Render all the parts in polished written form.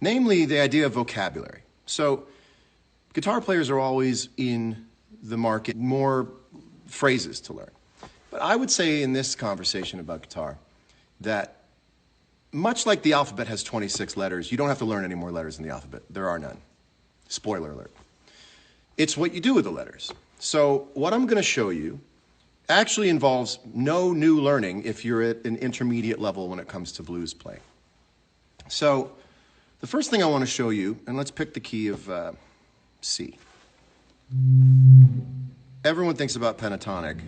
namely the idea of vocabulary. So guitar players are always in the market, more phrases to learn. But I would say in this conversation about guitar that much like the alphabet has 26 letters, you don't have to learn any more letters in the alphabet. There are none. Spoiler alert. It's what you do with the letters. So what I'm going to show you actually involves no new learning if you're at an intermediate level when it comes to blues playing. So the first thing I want to show you, and let's pick the key of C. Everyone thinks about pentatonic.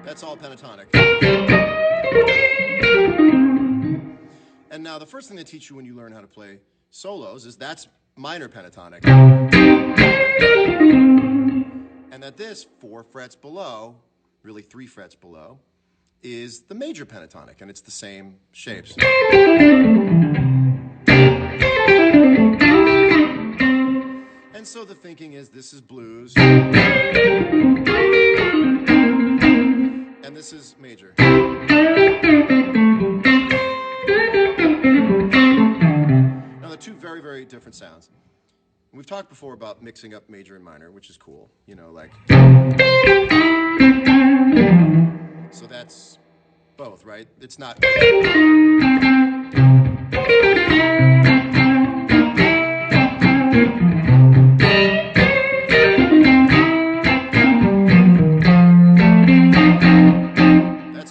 That's all pentatonic. And now the first thing they teach you when you learn how to play solos is that's minor pentatonic. And that this 4 frets below, really 3 frets below, is the major pentatonic, and it's the same shapes. And so the thinking is this is blues, and this is major. Now they're two very, very different sounds. We've talked before about mixing up major and minor, which is cool, you know, like. So that's both, right? It's not. That's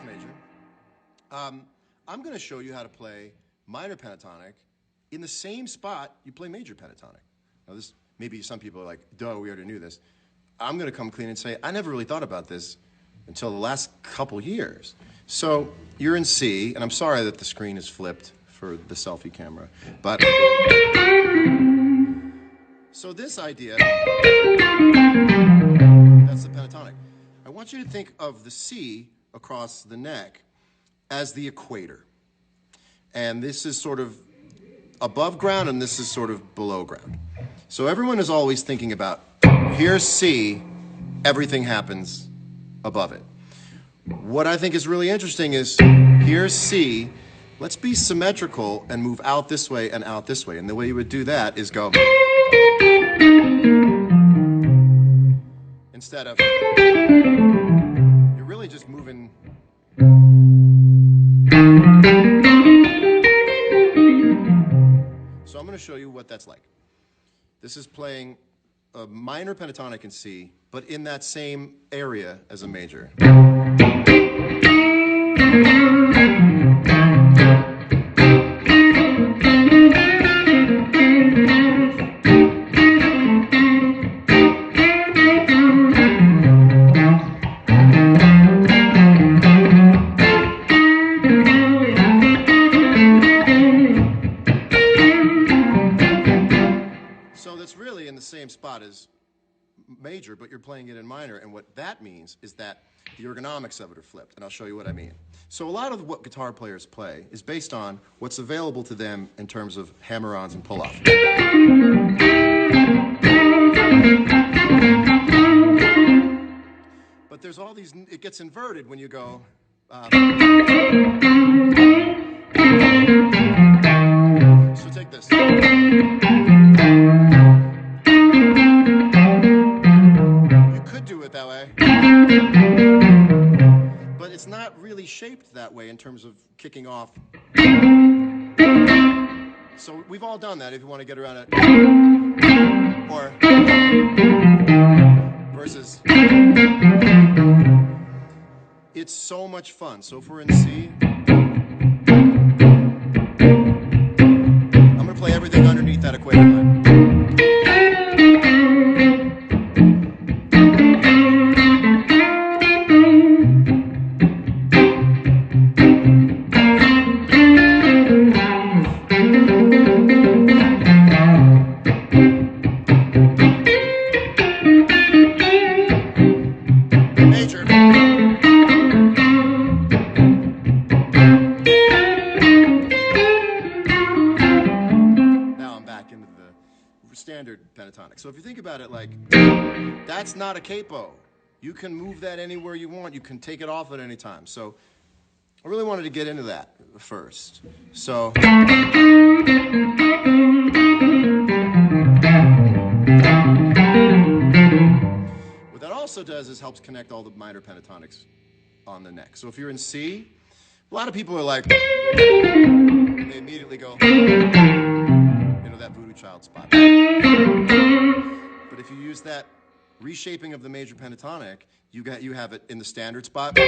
major. I'm going to show you how to play minor pentatonic in the same spot you play major pentatonic. Now this, maybe some people are like, duh, we already knew this. I'm going to come clean and say, I never really thought about this until the last couple years. So you're in C, and I'm sorry that the screen is flipped for the selfie camera, but so this idea, that's the pentatonic. I want you to think of the C across the neck as the equator. And this is sort of above ground, and this is sort of below ground. So everyone is always thinking about, here's C, everything happens above it. What I think is really interesting is, here's C, let's be symmetrical and move out this way and out this way. And the way you would do that is go, instead of, you're really just moving. So I'm going to show you what that's like. This is playing a minor pentatonic in C, but in that same area as a major. So that's really in the same spot as major, but you're playing it in minor, and what that means is that the ergonomics of it are flipped, and I'll show you what I mean. So a lot of what guitar players play is based on what's available to them in terms of hammer-ons and pull-offs. But there's all these, it gets inverted when you go, so take this. Do it that way, but it's not really shaped that way in terms of kicking off. So we've all done that if you want to get around it, or versus. It's so much fun. So if we're in C, I'm going to play everything underneath that equator line. Standard pentatonic. So if you think about it like, that's not a capo. You can move that anywhere you want. You can take it off at any time. So I really wanted to get into that first. So what that also does is helps connect all the minor pentatonics on the neck. So if you're in C, a lot of people are like, they immediately go into that voodoo child spot. But if you use that reshaping of the major pentatonic, you have it in the standard spot. You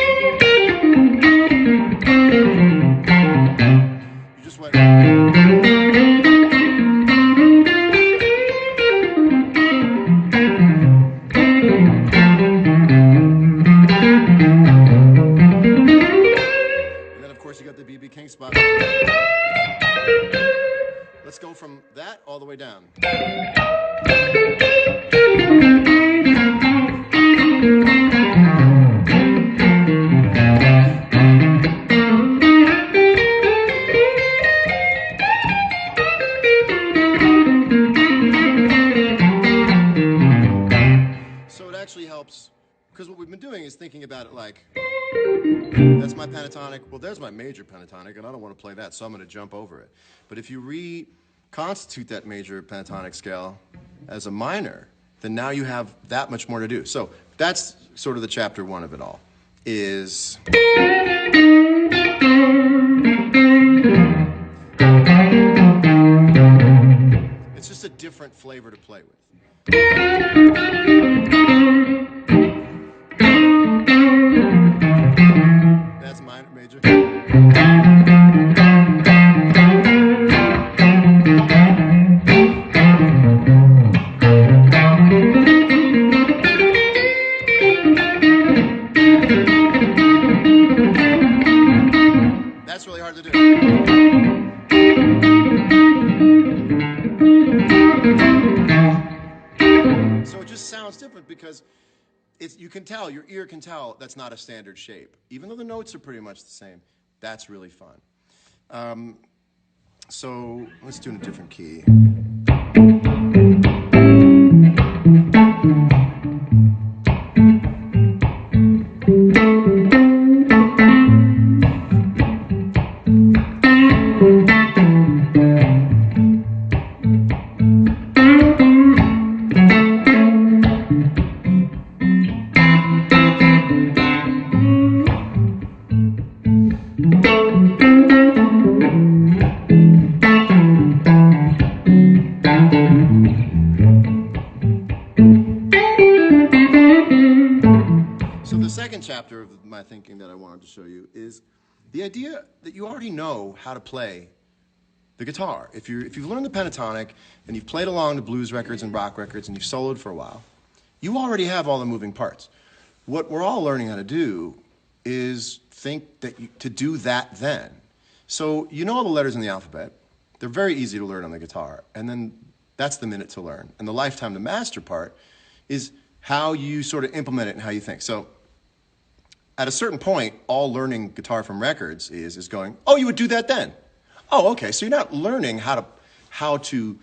just went. You got the B.B. King spot. Let's go from that all the way down. So it actually helps, because what we've been doing is thinking about it like, that's my pentatonic. Well, there's my major pentatonic, and I don't want to play that, so I'm going to jump over it. But if you reconstitute that major pentatonic scale as a minor, then now you have that much more to do. So that's sort of the chapter one of it all, is it's just a different flavor to play with. That's minor, major. That's really hard to do. So it just sounds different because you can tell, your ear can tell that's not a standard shape. Even though the notes are pretty much the same, that's really fun. So let's do it in a different key. Chapter of my thinking that I wanted to show you is the idea that you already know how to play the guitar. If you've learned the pentatonic and you've played along to blues records and rock records and you've soloed for a while, you already have all the moving parts. What we're all learning how to do is think that to do that then. So you know all the letters in the alphabet. They're very easy to learn on the guitar, and then that's the minute to learn. And the lifetime to master part is how you sort of implement it and how you think. So at a certain point, all learning guitar from records is going, oh, you would do that then. Oh, okay, so you're not learning how to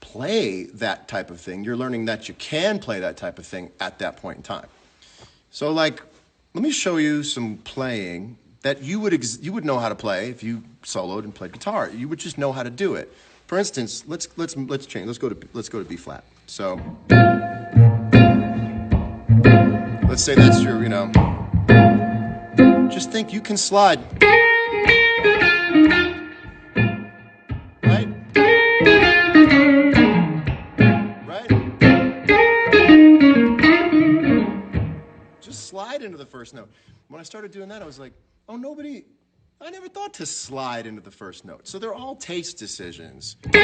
play that type of thing. You're learning that you can play that type of thing at that point in time. So like, let me show you some playing that you would know how to play if you soloed and played guitar. You would just know how to do it. For instance, let's change. Let's go to B flat. So let's say that's your, just think you can slide. Right? Right? Just slide into the first note. When I started doing that, I was like, oh, I never thought to slide into the first note. So they're all taste decisions. And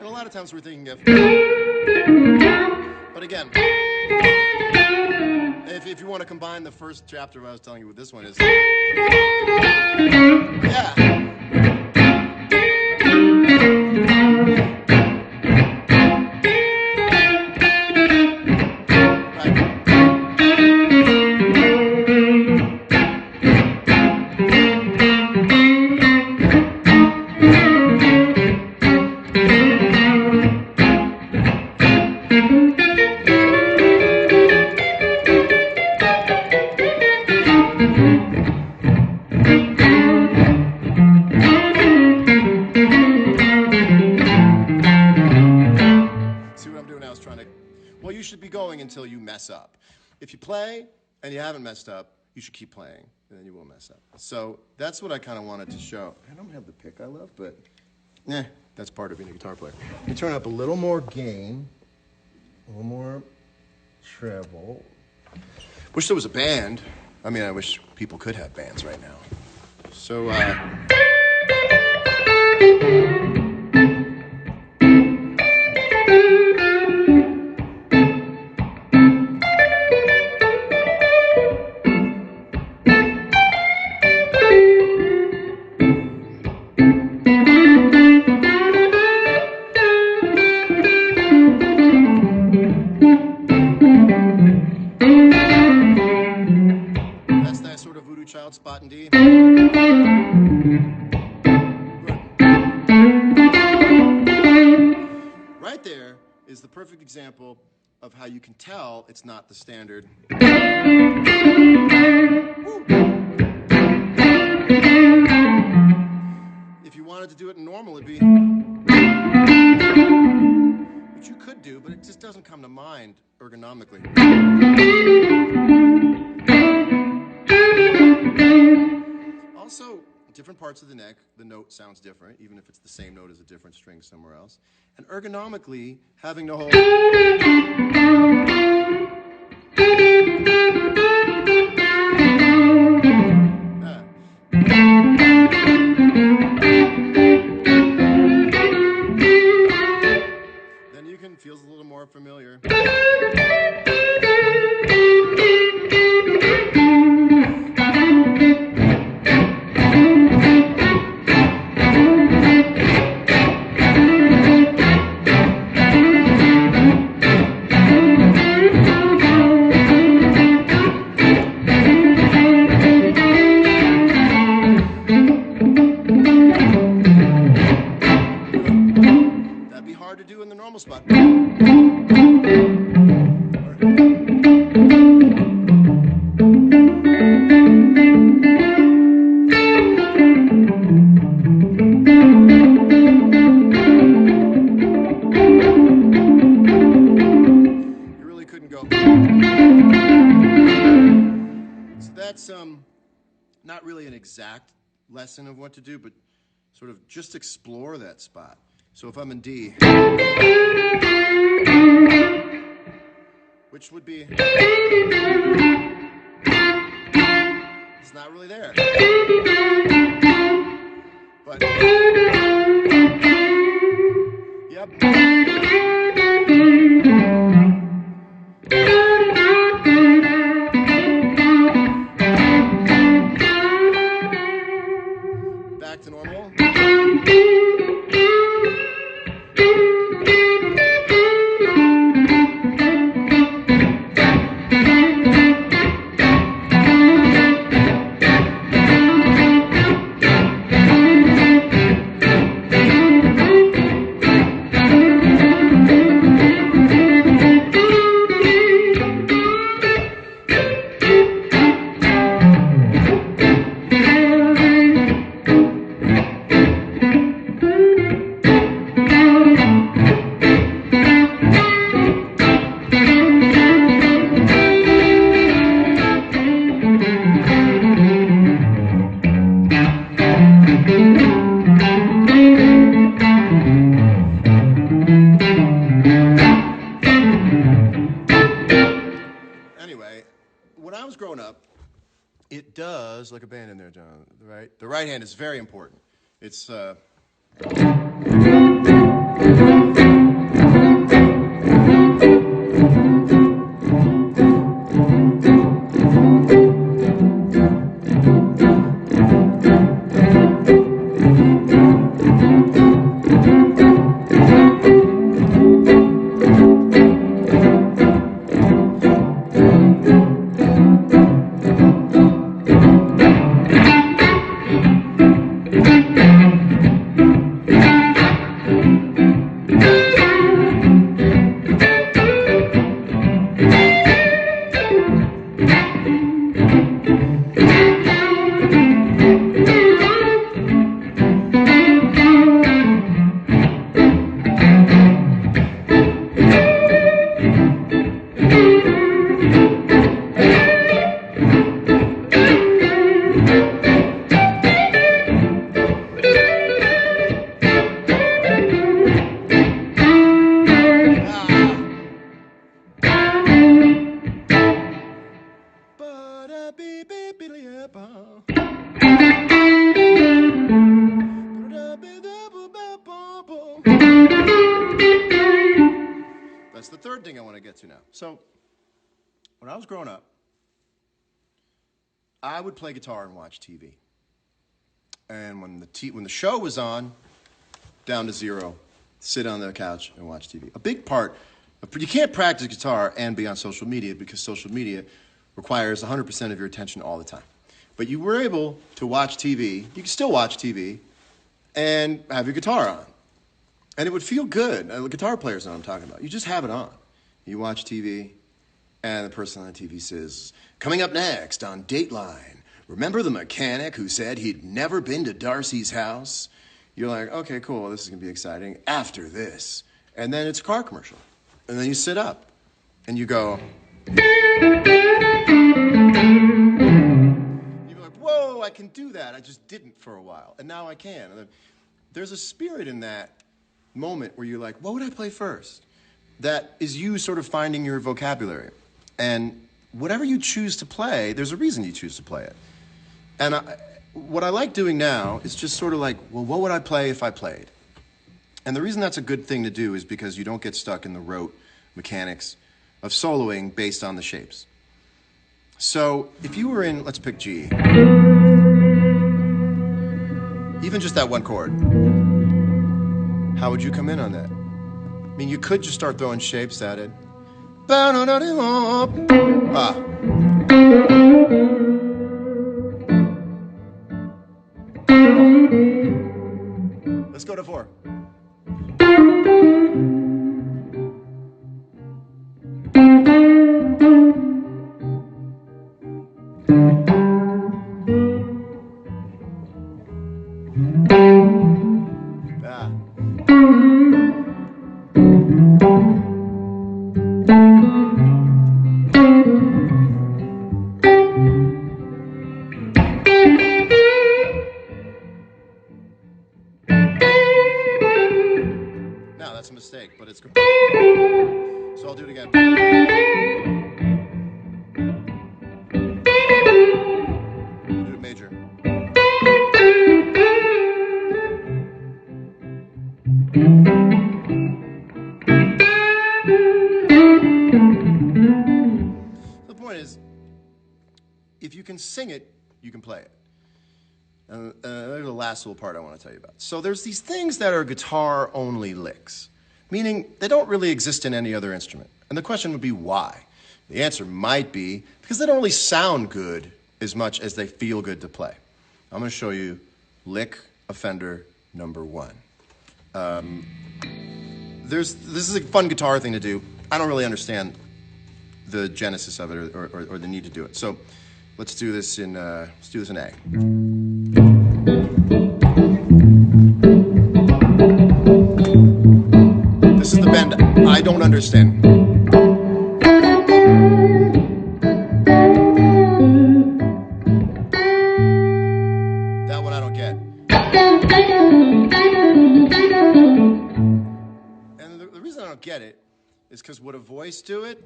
a lot of times we're thinking of, but again, if you want to combine the first chapter I was telling you with this one is, yeah. going until you mess up. If you play and you haven't messed up, you should keep playing, and then you won't mess up. So that's what I kind of wanted to show. I don't have the pick I love, but that's part of being a guitar player. Let me turn up a little more gain, a little more treble. Wish there was a band. I mean, I wish people could have bands right now. So, that's that sort of Voodoo Child spot in D. Right there is the perfect example of how you can tell it's not the standard. If you wanted to do it in normal, it'd be, which you could do, but it just doesn't come to mind ergonomically. Also, different parts of the neck, the note sounds different, even if it's the same note as a different string somewhere else. And ergonomically, having to hold... then you can feel a little more familiar. Hard to do in the normal spot. You really couldn't go. So that's not really an exact lesson of what to do, but sort of just explore that spot. So if I'm in D, which would be, it's not really there. But, yep. Back to normal. Anyway, when I was growing up, it does, like a band in there, John, right? The right hand is very important. It's, That's the third thing I want to get to now. So, when I was growing up, I would play guitar and watch TV. And when the show was on, down to zero, sit on the couch and watch TV. A big part of, you can't practice guitar and be on social media because social media requires 100% of your attention all the time. But you were able to watch TV, you can still watch TV, and have your guitar on. And it would feel good. The guitar players know what I'm talking about. You just have it on. You watch TV, and the person on the TV says, coming up next on Dateline, remember the mechanic who said he'd never been to Darcy's house? You're like, okay, cool, this is going to be exciting. After this. And then it's a car commercial. And then you sit up, and you go... You're like, whoa, I can do that. I just didn't for a while, and now I can. And there's a spirit in that moment where you're like, what would I play first? That is you sort of finding your vocabulary. And whatever you choose to play, there's a reason you choose to play it. And what I like doing now is just sort of like, well, what would I play if I played? And the reason that's a good thing to do is because you don't get stuck in the rote mechanics of soloing based on the shapes. So if you were in, let's pick G, even just that one chord, how would you come in on that? I mean, you could just start throwing shapes at it. Ah. Let's go to 4. Ah. No, that's a mistake, but it's good. So I'll do it again. I'll do it major. The point is, if you can sing it, you can play it. And there's the last little part I want to tell you about. So there's these things that are guitar-only licks, meaning they don't really exist in any other instrument. And the question would be why? The answer might be because they don't really sound good as much as they feel good to play. I'm going to show you lick offender number 1. This is a fun guitar thing to do. I don't really understand the genesis of it or the need to do it. So let's do this in A. This is the bend I don't understand. That one I don't get. And the reason I don't get it is because would a voice do it?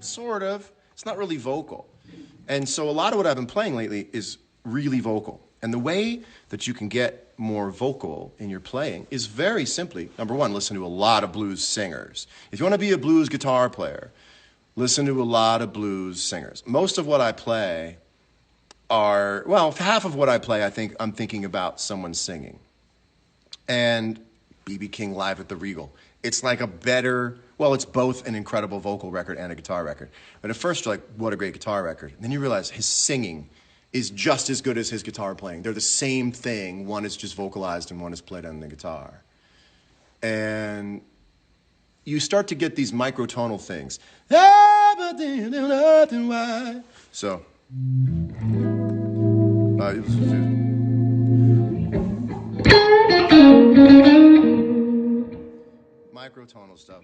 Sort of. It's not really vocal. And so a lot of what I've been playing lately is really vocal. And the way that you can get more vocal in your playing is very simply, number 1, listen to a lot of blues singers. If you want to be a blues guitar player, listen to a lot of blues singers. Most of what I play are, well, half of what I play, I'm thinking about someone singing. And B.B. King live at the Regal. It's like a better, well, it's both an incredible vocal record and a guitar record. But at first you're like, what a great guitar record. And then you realize his singing is just as good as his guitar playing. They're the same thing. One is just vocalized and one is played on the guitar. And you start to get these microtonal things. So, microtonal stuff.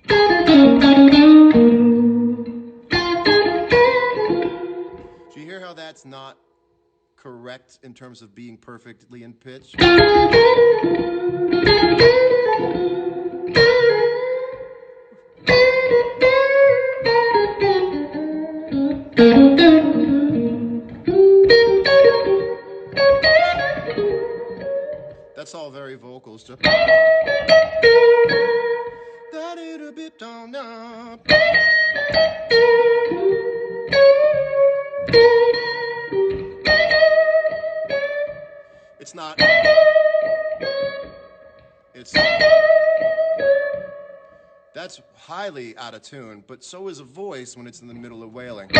Do you hear how that's not correct in terms of being perfectly in pitch? That's all very vocals. Just it's not. It's. That's highly out of tune, but so is a voice when it's in the middle of wailing.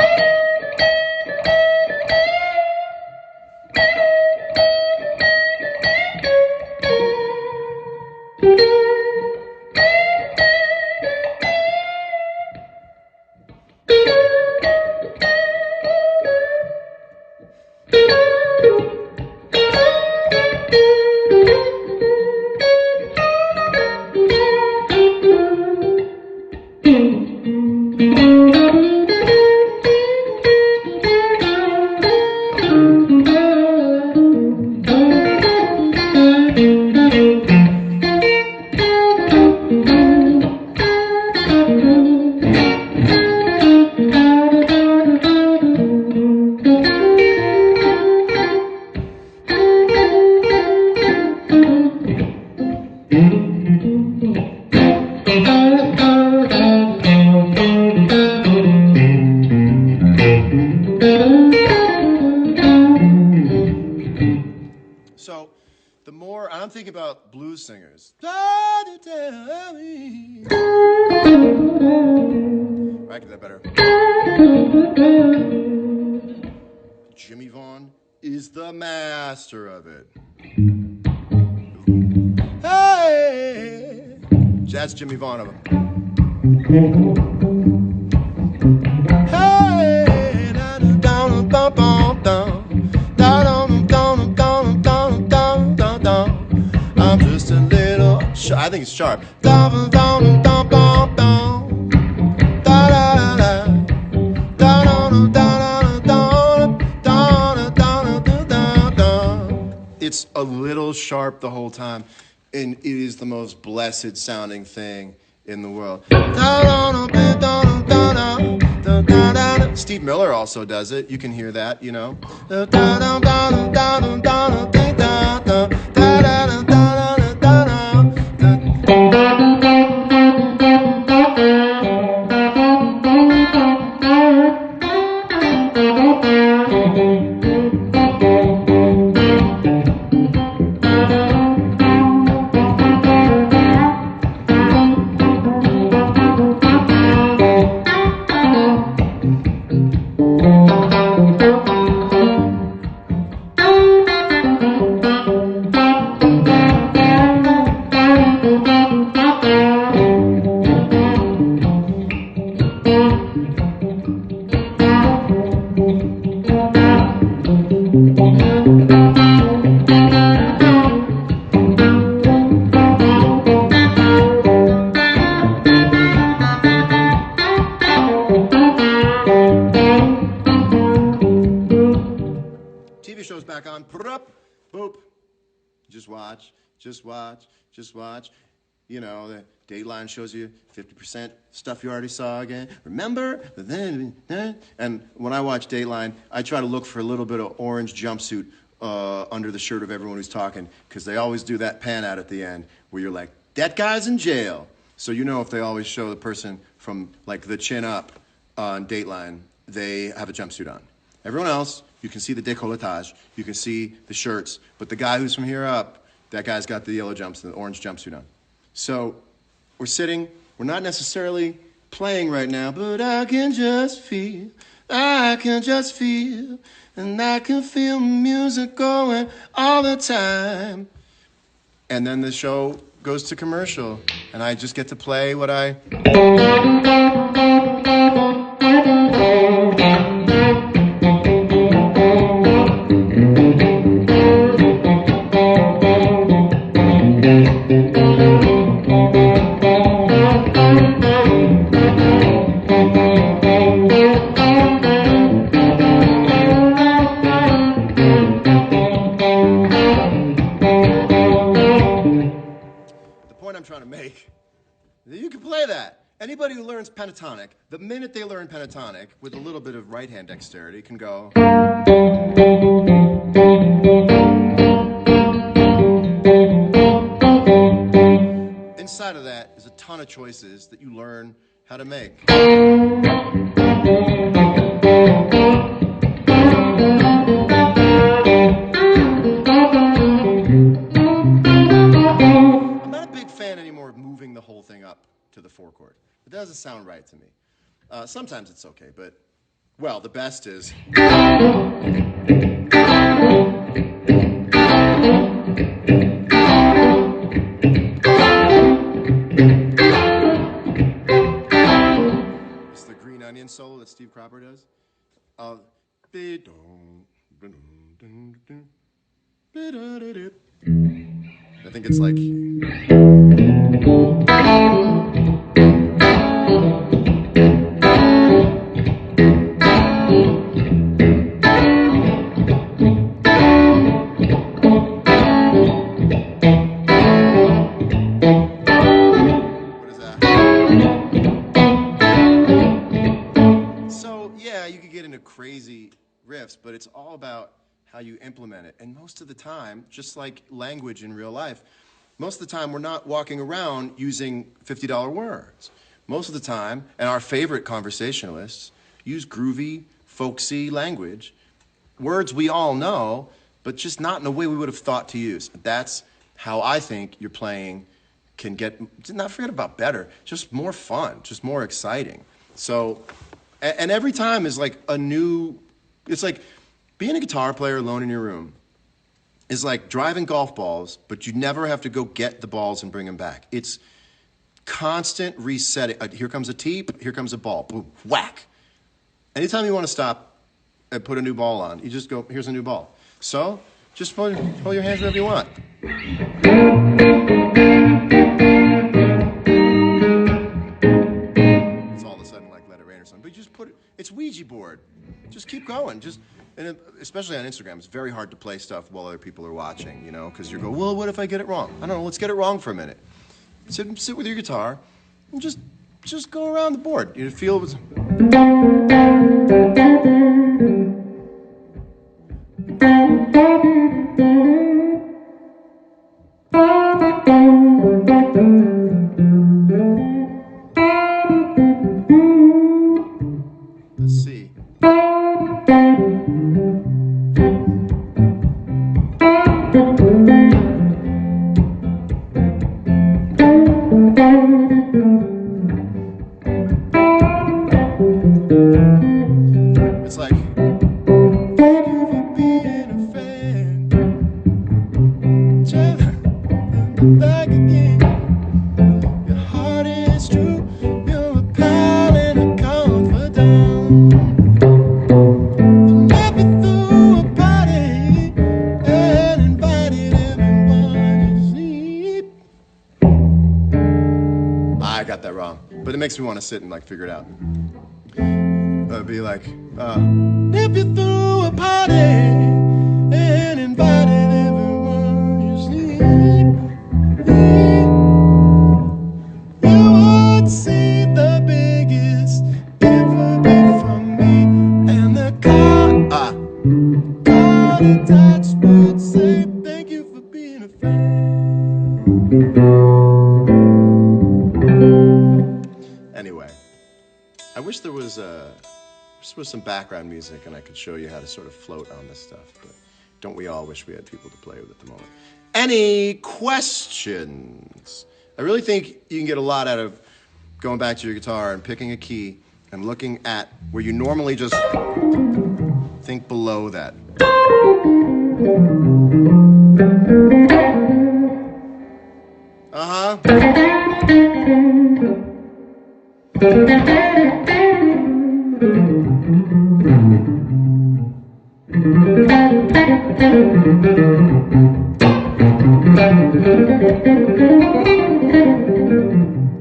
So, the more, I'm thinking about blues singers. I can do that better. Jimmy Vaughn is the master of it. Hey, that's Jimmy Vaughn of him. Hey, down, down, down, down. I'm just a little. I think it's sharp. It's a little sharp the whole time, and it is the most blessed sounding thing in the world. Steve Miller also does it. You can hear that, you know. TV show's back on. Put it up. Boop. Just watch. Just watch. Just watch. You know, the Dateline shows you 50% stuff you already saw again. Remember? And when I watch Dateline, I try to look for a little bit of orange jumpsuit under the shirt of everyone who's talking, because they always do that pan out at the end where you're like, that guy's in jail. So you know if they always show the person from like the chin up on Dateline, they have a jumpsuit on. Everyone else, you can see the décolletage, you can see the shirts, but the guy who's from here up, that guy's got the yellow the orange jumpsuit on. So we're sitting, we're not necessarily playing right now, but I can just feel, and I can feel music going all the time. And then the show goes to commercial, and I just get to play what I... I'm trying to make. You can play that. Anybody who learns pentatonic, the minute they learn pentatonic with a little bit of right hand dexterity can go. side of that is a ton of choices that you learn how to make. I'm not a big fan anymore of moving the whole thing up to the 4 chord. It doesn't sound right to me. Sometimes it's okay, but, well, the best is... It's the Green Onion solo that Steve Cropper does. I think it's like... crazy riffs, but it's all about how you implement it. And most of the time, just like language in real life, most of the time we're not walking around using $50 words. Most of the time, and our favorite conversationalists use groovy, folksy language, words we all know, but just not in a way we would have thought to use. That's how I think your playing can get, not forget about better, just more fun, just more exciting. So, and every time is like a new, it's like being a guitar player alone in your room is like driving golf balls, but you never have to go get the balls and bring them back. It's constant resetting. Here comes a tee, here comes a ball, boom, whack. Anytime you want to stop and put a new ball on, you just go, here's a new ball. So, just hold your hands wherever you want. But you just put it, it's Ouija board. Just keep going. And especially on Instagram, it's very hard to play stuff while other people are watching, you know, because you go, well, what if I get it wrong? I don't know, let's get it wrong for a minute. Sit with your guitar and just go around the board. You feel it. Let's see. It's like, thank you for being a fan. Just back again. Your heart is true. You're a pal and a confidant. You never threw a party and invited everyone you see. I got that wrong, but it makes me want to sit and like figure it out. Be like, if you threw a party and invited everyone you see, you would see the biggest gift from me, and the card attached would say, thank you for being a fan. Anyway, I wish there was some background music and I could show you how to sort of float on this stuff, but don't we all wish we had people to play with at the moment? Any questions? I really think you can get a lot out of going back to your guitar and picking a key and looking at where you normally just think below that.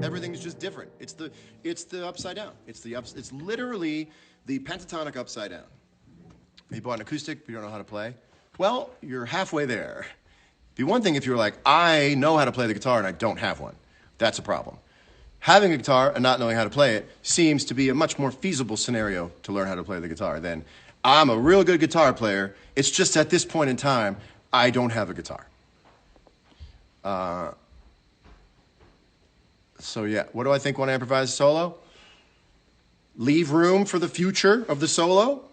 Everything's just different. It's the upside down. It's literally the pentatonic upside down. You bought an acoustic, but you don't know how to play. Well, you're halfway there. It'd be one thing if you were like, I know how to play the guitar and I don't have one. That's a problem. Having a guitar and not knowing how to play it seems to be a much more feasible scenario to learn how to play the guitar than I'm a real good guitar player. It's just at this point in time, I don't have a guitar. So yeah, what do I think when I improvise a solo? Leave room for the future of the solo.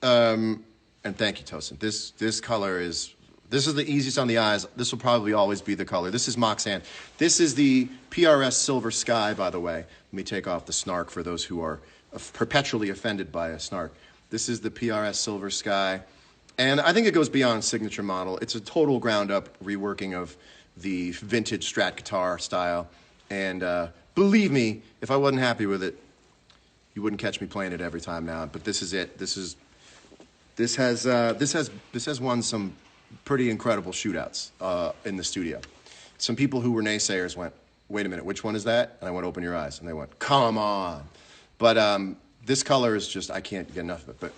And thank you, Tosin. This color is the easiest on the eyes. This will probably always be the color. This is Moxan. This is the PRS Silver Sky, by the way. Let me take off the snark for those who are perpetually offended by a snark. This is the PRS Silver Sky. And I think it goes beyond signature model. It's a total ground-up reworking of the vintage Strat guitar style. And believe me, if I wasn't happy with it, you wouldn't catch me playing it every time now. But this is it. This has won some pretty incredible shootouts in the studio. Some people who were naysayers went, "Wait a minute, which one is that?" And I went, "Open your eyes." And they went, "Come on." But this color is just, I can't get enough of it.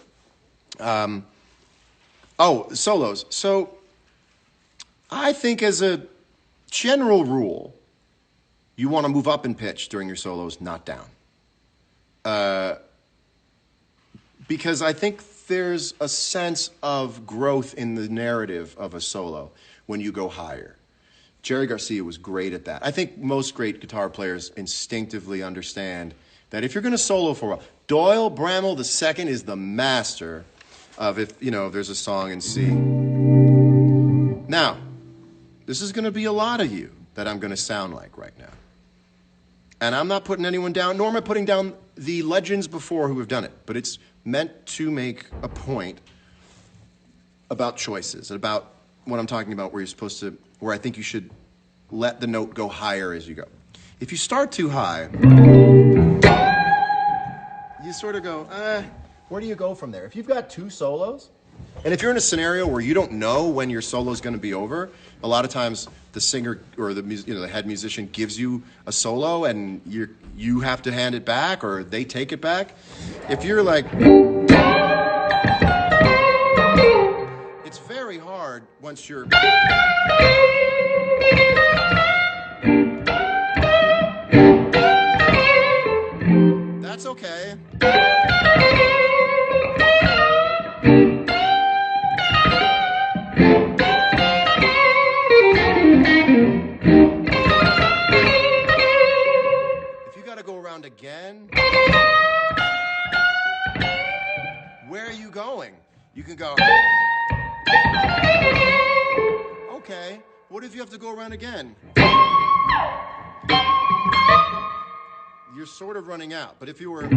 But oh, solos. So I think as a general rule, you want to move up in pitch during your solos, not down. Because I think there's a sense of growth in the narrative of a solo when you go higher. Jerry Garcia was great at that. I think most great guitar players instinctively understand that if you're going to solo for a while, Doyle Bramall II is the master of, if there's a song in C. Now, this is going to be a lot of you that I'm going to sound like right now. And I'm not putting anyone down, nor am I putting down the legends before who have done it. But it's meant to make a point about choices, about what I'm talking about, where I think you should let the note go higher as you go. If you start too high, you sort of go, where do you go from there? If you've got two solos, and if you're in a scenario where you don't know when your solo is going to be over, a lot of times the singer or the head musician gives you a solo and you have to hand it back or they take it back. If you're like, it's very hard once you're. That's okay. Again, where are you going? You can go, okay, what if you have to go around again? You're sort of running out, but if you were,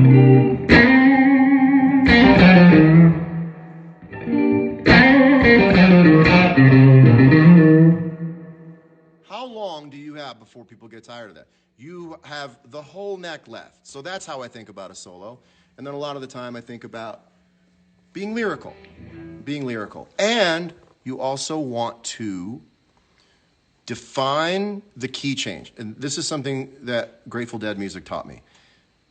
how long do you have before people get tired of that? You have the whole neck left. So that's how I think about a solo. And then a lot of the time I think about being lyrical. And you also want to define the key change. And this is something that Grateful Dead music taught me.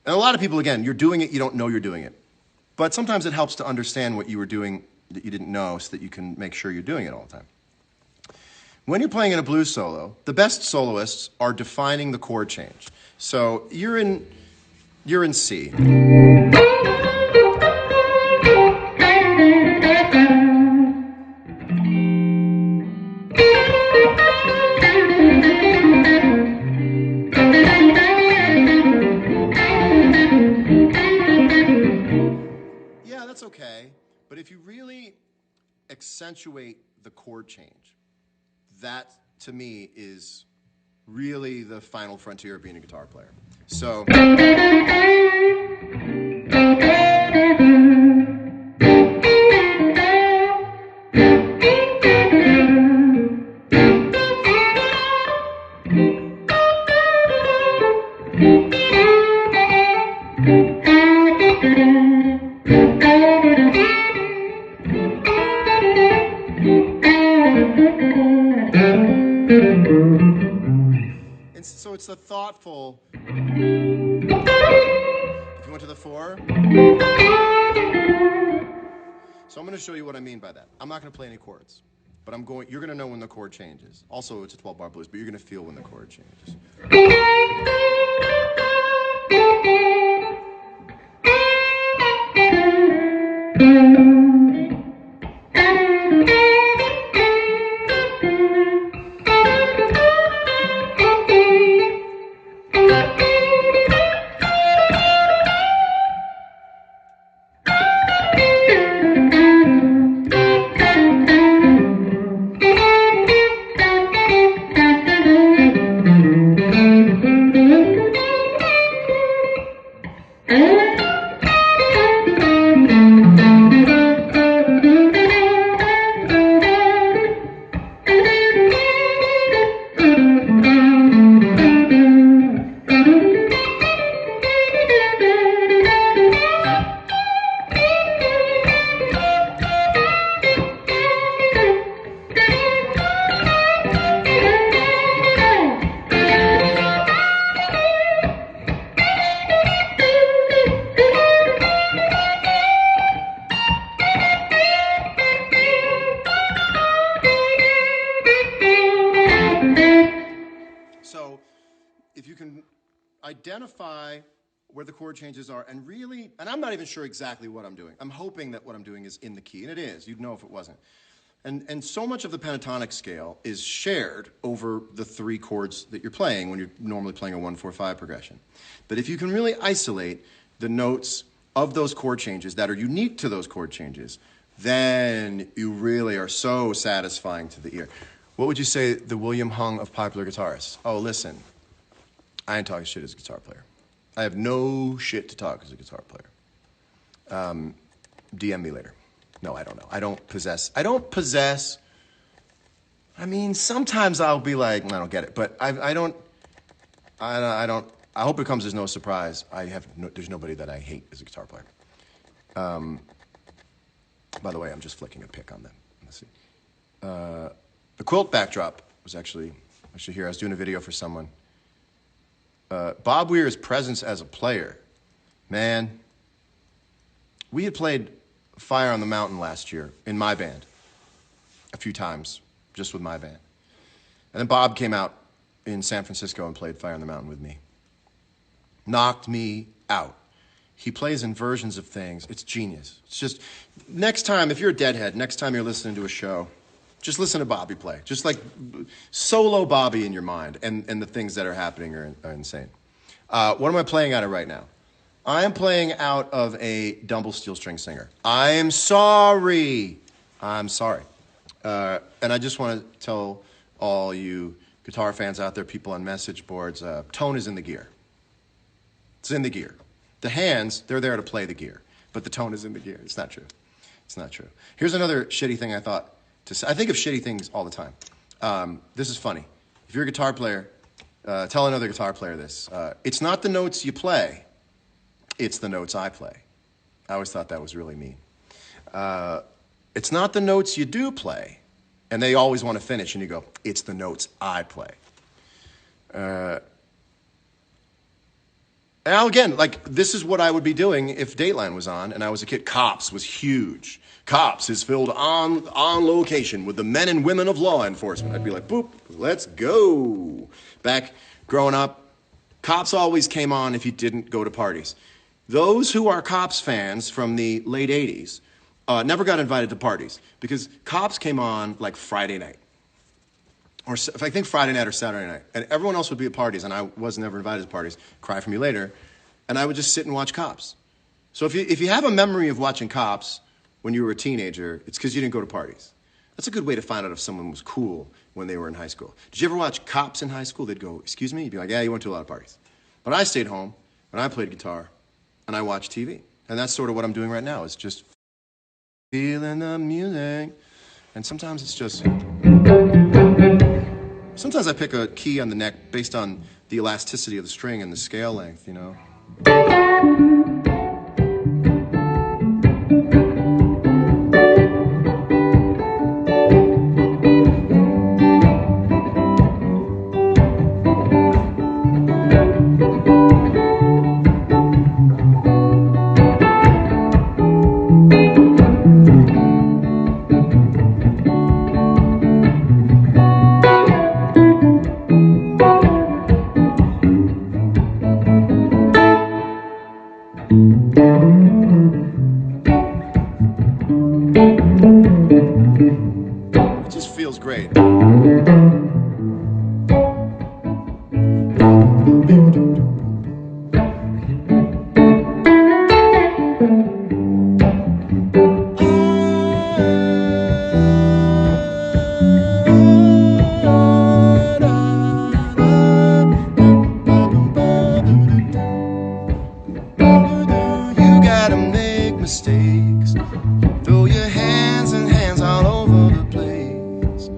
And a lot of people, again, you're doing it, you don't know you're doing it. But sometimes it helps to understand what you were doing that you didn't know so that you can make sure you're doing it all the time. When you're playing in a blues solo, the best soloists are defining the chord change. So you're in C. Yeah, that's okay. But if you really accentuate the chord change, that, to me, is really the final frontier of being a guitar player. So, it's a thoughtful. If you went to the 4. So I'm going to show you what I mean by that. I'm not going to play any chords, but you're going to know when the chord changes. Also, it's a 12-bar blues, but you're going to feel when the chord changes. if you can identify where the chord changes are and really, and I'm not even sure exactly what I'm doing. I'm hoping that what I'm doing is in the key, and it is. You'd know if it wasn't. And so much of the pentatonic scale is shared over the 3 chords that you're playing when you're normally playing a 1-4-5 progression. But if you can really isolate the notes of those chord changes that are unique to those chord changes, then you really are so satisfying to the ear. What would you say the William Hung of popular guitarists? Oh, listen, I ain't talking shit as a guitar player. I have no shit to talk as a guitar player. DM me later. No, I don't know. I don't possess. I mean, sometimes I'll be like, I don't get it, but I don't. I hope it comes as no surprise. There's nobody that I hate as a guitar player. By the way, I'm just flicking a pick on them. Let's see. The quilt backdrop was actually here. I was doing a video for someone. Bob Weir's presence as a player, man. We had played Fire on the Mountain last year in my band a few times, just with my band. And then Bob came out in San Francisco and played Fire on the Mountain with me. Knocked me out. He plays in versions of things. It's genius. It's just, next time, if you're a deadhead, next time you're listening to a show, just listen to Bobby play. Just like solo Bobby in your mind, and the things that are happening are insane. What am I playing out of right now? I am playing out of a Dumble Steel String Singer. I'm sorry. And I just want to tell all you guitar fans out there, people on message boards, tone is in the gear. It's in the gear. The hands, they're there to play the gear, but the tone is in the gear. It's not true. It's not true. Here's another shitty thing I thought to say. I think of shitty things all the time. This is funny. If you're a guitar player, tell another guitar player this. It's not the notes you play. It's the notes I play. I always thought that was really mean. It's not the notes you do play. And they always want to finish, and you go, it's the notes I play. Now, again, like, this is what I would be doing if Dateline was on and I was a kid. Cops was huge. Cops is filled on location with the men and women of law enforcement. I'd be like, boop, let's go. Back growing up, Cops always came on if you didn't go to parties. Those who are Cops fans from the late 80s never got invited to parties because Cops came on like Friday night. Or if I think Friday night or Saturday night. And everyone else would be at parties, and I was never invited to parties. Cry for me later. And I would just sit and watch Cops. So if you have a memory of watching Cops when you were a teenager, it's because you didn't go to parties. That's a good way to find out if someone was cool when they were in high school. Did you ever watch Cops in high school? They'd go, excuse me? You'd be like, yeah, you went to a lot of parties. But I stayed home, and I played guitar, and I watched TV. And that's sort of what I'm doing right now, is just feeling the music. And sometimes it's just... Sometimes I pick a key on the neck based on the elasticity of the string and the scale length, you know? It just feels great. You gotta make mistakes. Throw your hands and hands all over the place.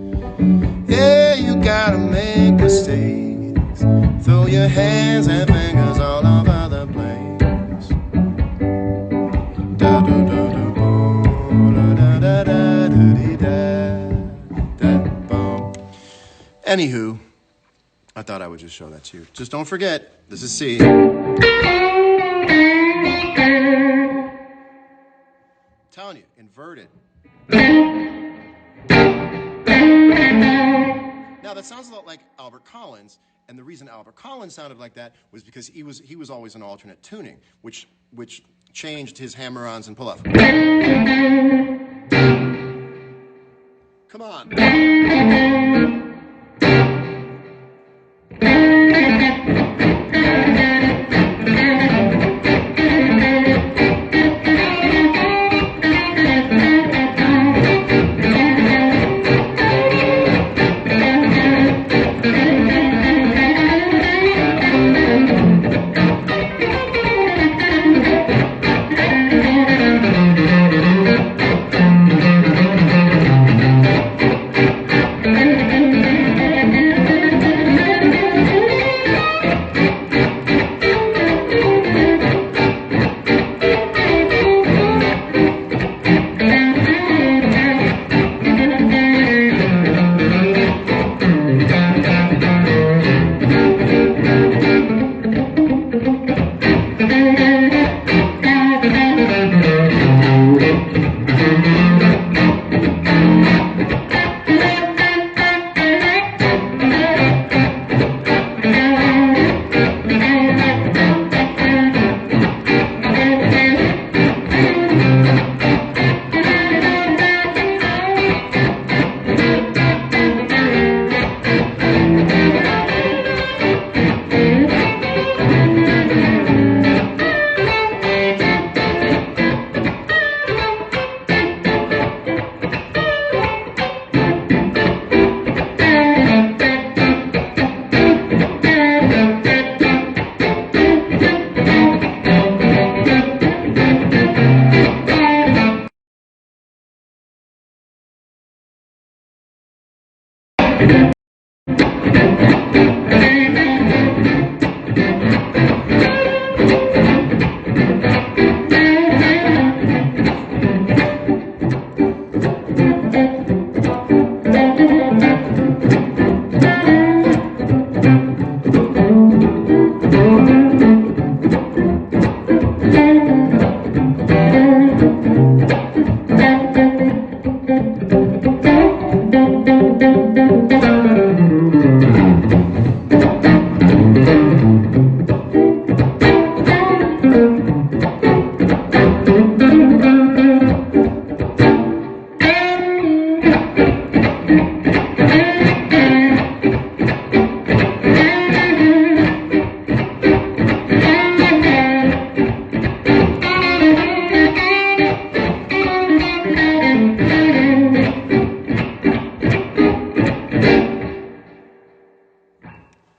Yeah, you gotta make mistakes. Throw your hands and fingers all over the place. Da da da da boom, da da da da da da boom. Anywho, I thought I would just show that to you. Just don't forget, this is C. Telling you, inverted. Now that sounds a lot like Albert Collins, And the reason Albert Collins sounded like that was because he was always an alternate tuning, which changed his hammer-ons and pull-off. Come on.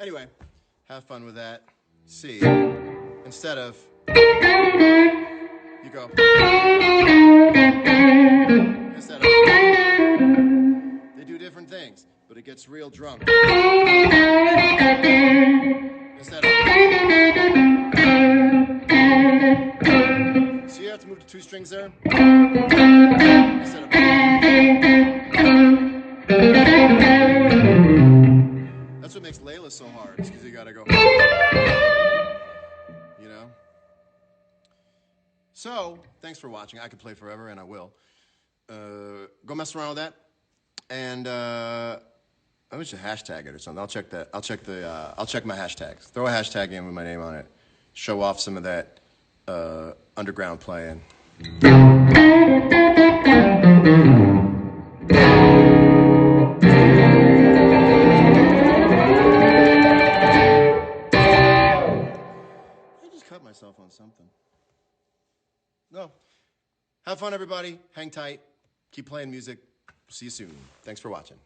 Anyway, have fun with that. C. Instead of, you go. Instead of, they do different things, but it gets real drunk. Instead of, so you have to move to 2 strings there. Instead of, that's what makes Layla so hard, is because you gotta go, you know? So, thanks for watching. I could play forever, and I will. Go mess around with that, and I should hashtag it or something. I'll check that. I'll check my hashtags. Throw a hashtag in with my name on it. Show off some of that underground playing. Cut myself on something. No. Have fun, everybody. Hang tight. Keep playing music. See you soon. Thanks for watching.